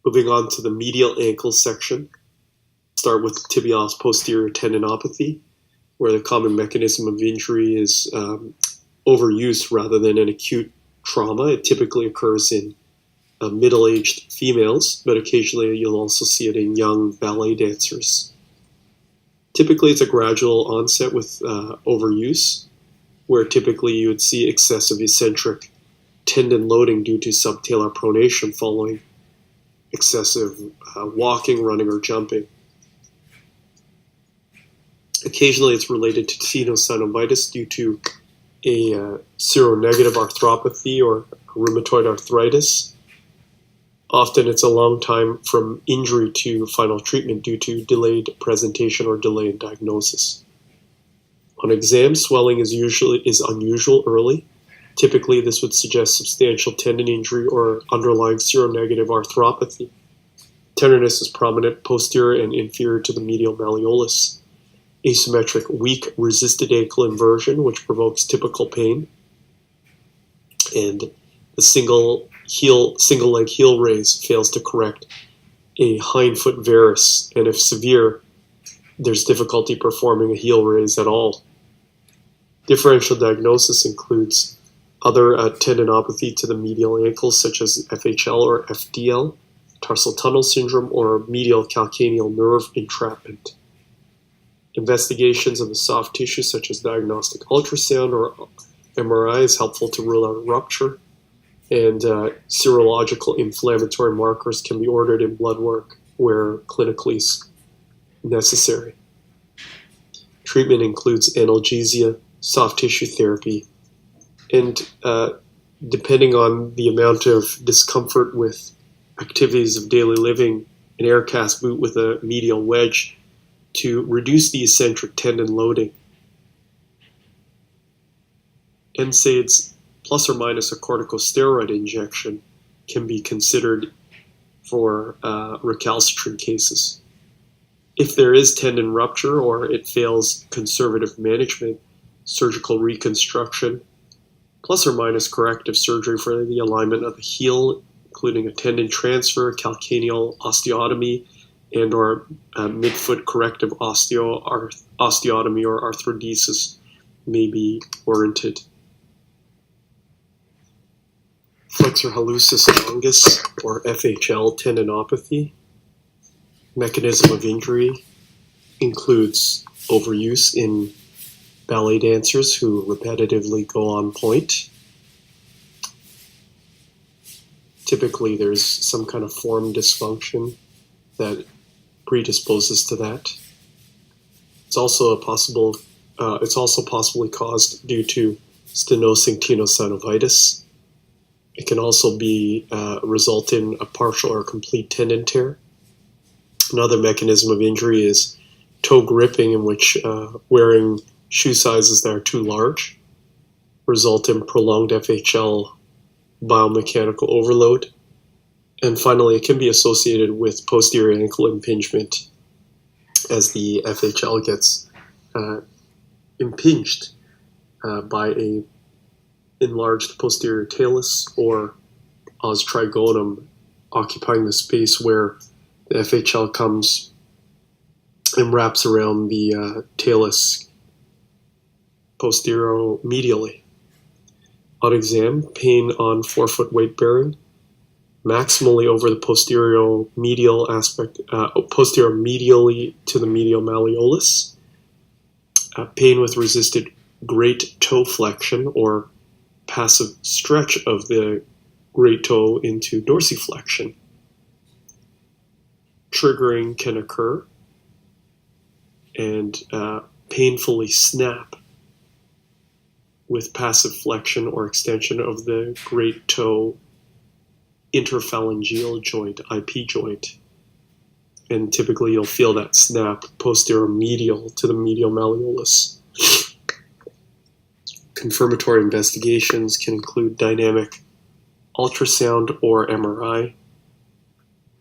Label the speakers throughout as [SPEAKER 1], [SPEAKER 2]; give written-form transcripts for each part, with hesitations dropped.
[SPEAKER 1] Moving on to the medial ankle section, start with tibialis posterior tendinopathy, where the common mechanism of injury is overuse rather than an acute trauma. It typically occurs in middle-aged females, but occasionally you'll also see it in young ballet dancers. Typically it's a gradual onset with overuse, where typically you would see excessive eccentric tendon loading due to subtalar pronation following excessive walking, running, or jumping. Occasionally it's related to tenosynovitis due to a seronegative arthropathy or rheumatoid arthritis. Often it's a long time from injury to final treatment due to delayed presentation or delay in diagnosis. On exam, swelling is unusual early. Typically, this would suggest substantial tendon injury or underlying seronegative arthropathy. Tenderness is prominent posterior and inferior to the medial malleolus. Asymmetric, weak, resisted ankle inversion, which provokes typical pain. And the single leg heel raise fails to correct a hindfoot varus, and if severe, there's difficulty performing a heel raise at all. Differential diagnosis includes other tendinopathy to the medial ankles, such as FHL or FDL, tarsal tunnel syndrome, or medial calcaneal nerve entrapment. Investigations of the soft tissue, such as diagnostic ultrasound or MRI, is helpful to rule out a rupture, and serological inflammatory markers can be ordered in blood work where clinically necessary. Treatment includes analgesia, soft tissue therapy, and depending on the amount of discomfort with activities of daily living, an air cast boot with a medial wedge to reduce the eccentric tendon loading. NSAIDs plus or minus a corticosteroid injection can be considered for recalcitrant cases. If there is tendon rupture or it fails conservative management, surgical reconstruction, plus or minus corrective surgery for the alignment of the heel, including a tendon transfer, calcaneal osteotomy, and or midfoot corrective osteotomy or arthrodesis may be warranted. Flexor hallucis longus, or FHL tendinopathy. Mechanism of injury includes overuse in ballet dancers who repetitively go on point. Typically there's some kind of form dysfunction that predisposes to that. It's also possibly caused due to stenosing tenosynovitis. It can also be result in a partial or complete tendon tear. Another mechanism of injury is toe gripping, in which wearing shoe sizes that are too large result in prolonged FHL biomechanical overload. And finally, it can be associated with posterior ankle impingement as the FHL gets impinged by a enlarged posterior talus or os trigonum, occupying the space where the FHL comes and wraps around the talus posterior medially. On exam, pain on forefoot weight bearing, maximally over the posterior medial aspect, posterior medially to the medial malleolus. Pain with resisted great toe flexion or passive stretch of the great toe into dorsiflexion. Triggering can occur and painfully snap with passive flexion or extension of the great toe interphalangeal joint, IP joint. And typically you'll feel that snap posterior medial to the medial malleolus. Confirmatory investigations can include dynamic ultrasound or MRI.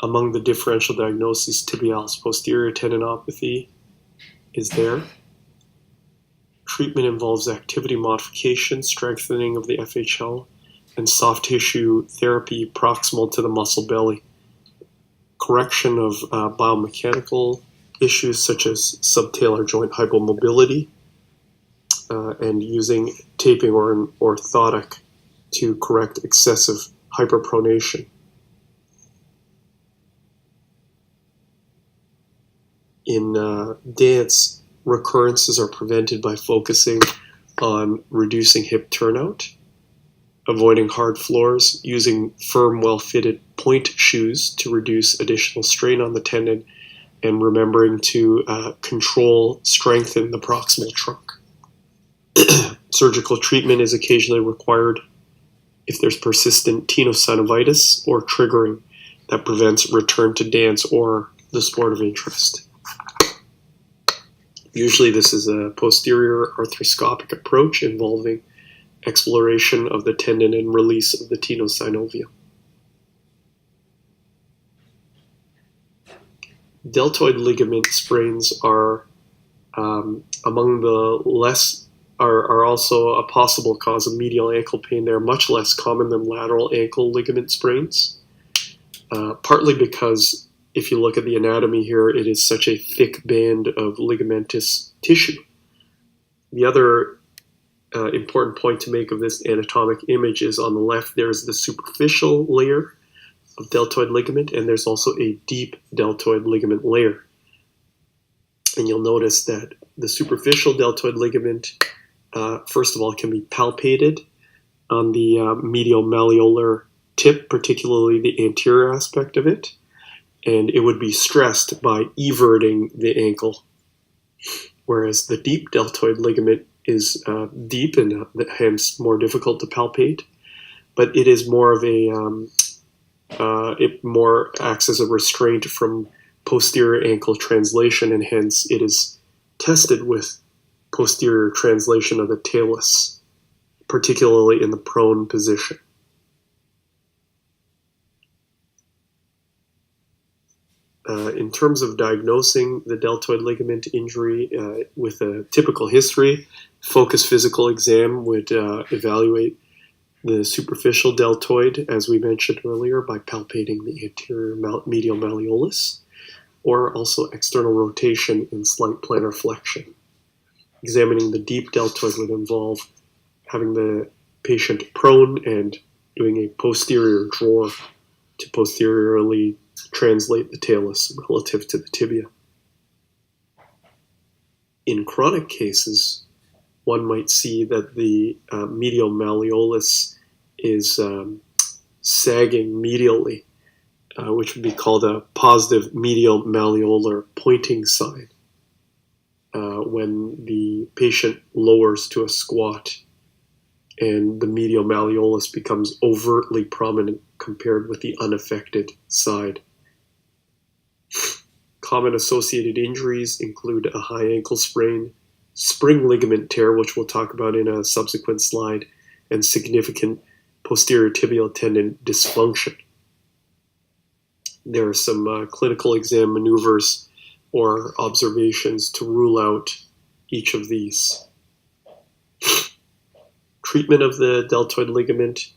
[SPEAKER 1] Among the differential diagnoses, tibialis posterior tendinopathy is there. Treatment involves activity modification, strengthening of the FHL, and soft tissue therapy proximal to the muscle belly. correction of biomechanical issues such as subtalar joint hypomobility, and using taping or an orthotic to correct excessive hyperpronation. In dance, recurrences are prevented by focusing on reducing hip turnout, avoiding hard floors, using firm, well-fitted point shoes to reduce additional strain on the tendon, and remembering to strengthen the proximal trunk. Surgical treatment is occasionally required if there's persistent tenosynovitis or triggering that prevents return to dance or the sport of interest. Usually this is a posterior arthroscopic approach involving exploration of the tendon and release of the tenosynovium. Deltoid ligament sprains are are also a possible cause of medial ankle pain. They're much less common than lateral ankle ligament sprains, partly because if you look at the anatomy here, it is such a thick band of ligamentous tissue. The other important point to make of this anatomic image is on the left, there's the superficial layer of deltoid ligament, and there's also a deep deltoid ligament layer. And you'll notice that the superficial deltoid ligament, first of all, can be palpated on the medial malleolar tip, particularly the anterior aspect of it, and it would be stressed by everting the ankle, whereas the deep deltoid ligament is deep and hence more difficult to palpate, but it is more of a it more acts as a restraint from posterior ankle translation, and hence it is tested with posterior translation of the talus, particularly in the prone position. In terms of diagnosing the deltoid ligament injury with a typical history, focused physical exam would evaluate the superficial deltoid, as we mentioned earlier, by palpating the anterior medial malleolus, or also external rotation and slight plantar flexion. Examining the deep deltoid would involve having the patient prone and doing a posterior draw to posteriorly translate the talus relative to the tibia. In chronic cases, one might see that the medial malleolus is sagging medially, which would be called a positive medial malleolar pointing sign when the patient lowers to a squat and the medial malleolus becomes overtly prominent compared with the unaffected side. Common associated injuries include a high ankle sprain, spring ligament tear, which we'll talk about in a subsequent slide, and significant posterior tibial tendon dysfunction. There are some clinical exam maneuvers or observations to rule out each of these. Treatment of the deltoid ligament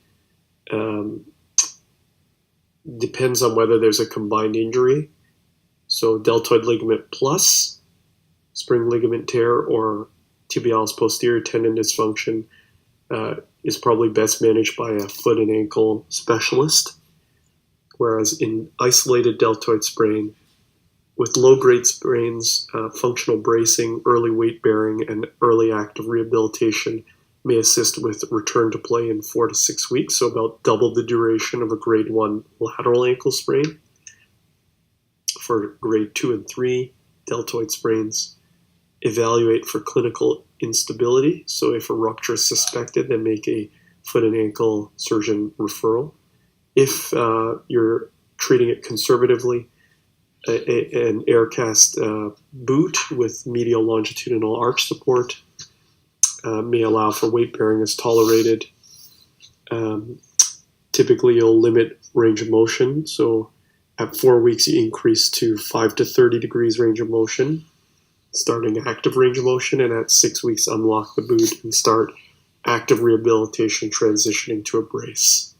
[SPEAKER 1] depends on whether there's a combined injury. So deltoid ligament plus spring ligament tear or tibialis posterior tendon dysfunction is probably best managed by a foot and ankle specialist. Whereas in isolated deltoid sprain, with low-grade sprains, functional bracing, early weight bearing, and early active rehabilitation may assist with return to play in 4 to 6 weeks, so about double the duration of a grade 1 lateral ankle sprain. For grade 2 and 3 deltoid sprains, evaluate for clinical instability. So if a rupture is suspected, then make a foot and ankle surgeon referral. If you're treating it conservatively, an air cast boot with medial longitudinal arch support may allow for weight bearing as tolerated. Typically, you'll limit range of motion. So at 4 weeks, you increase to 5 to 30 degrees range of motion, starting active range of motion, and at 6 weeks, unlock the boot and start active rehabilitation, transitioning to a brace.